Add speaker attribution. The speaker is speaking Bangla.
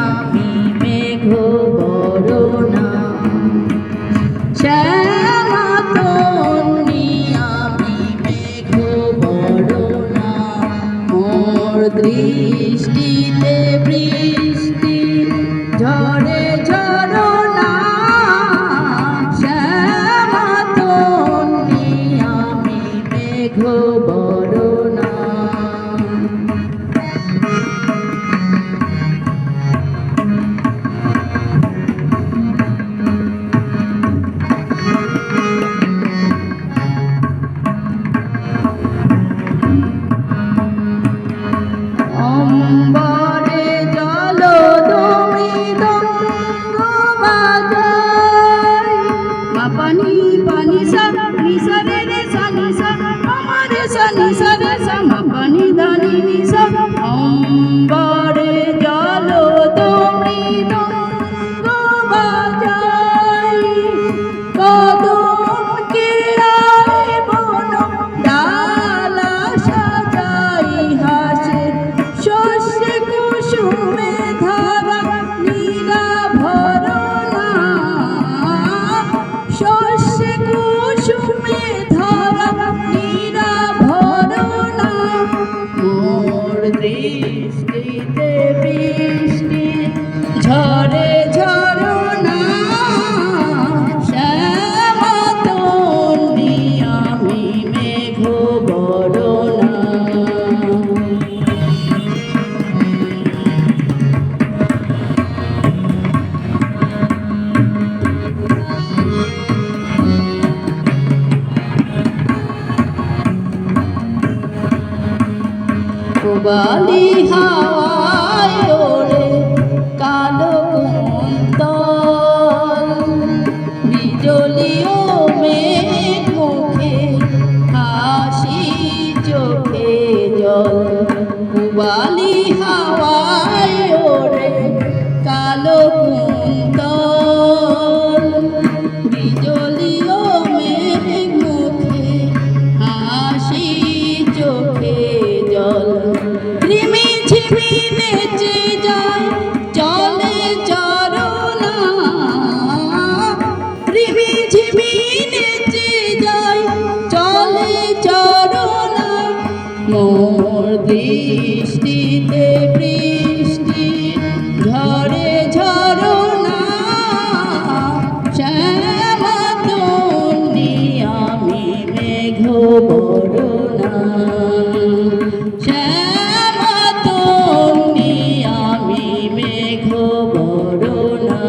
Speaker 1: আমি মেঘ বরণা শ্যামা তন্নি আমি মেঘ বরণা মোর দৃষ্টিতে বৃষ্টি ঝরে ঝরনা শ্যামা তন্নি আমি মেঘ বরণা অম্বরে জলদমৃদঙ্গ বাজায় মা পানি পানি সা নি সা রে রে সা নি সা আমারে সা নি সা রে সা মা পানি ধানি নি সা অম্বরে জলদমৃদঙ্গ বাজায় কদম কেরায় বন ডালা সাজাই হাসে শস্যে কুসুমে ধারা নীলা ভরণা শস্যে কুসুমে ধারা নীলা ভরণা মোর দৃষ্টিতে বৃষ্টি ঝরে ঝরনা শ্যামা তন্নি আমি মেঘ বরণা বালি হাওয়ায় ওরে কালো কুন্তল বিজলিও মেঘ মুখে হাসি চোখে জল বালি হাওয়ায় ওরে কালো কুন্তল বিজলিও মেঘ মুখে হাসি চোখে জল রিমি ঝিমি নেচে যায় চলে চরণা রিমি ঝিমি নেচে যায় চলে চরণা মোর দৃষ্টিতে বৃষ্টি ঝরে ঝরনা শ্যামা তন্নি আমি মেঘ বরণা শ্যামা তন্নি আমি মেঘ বরণা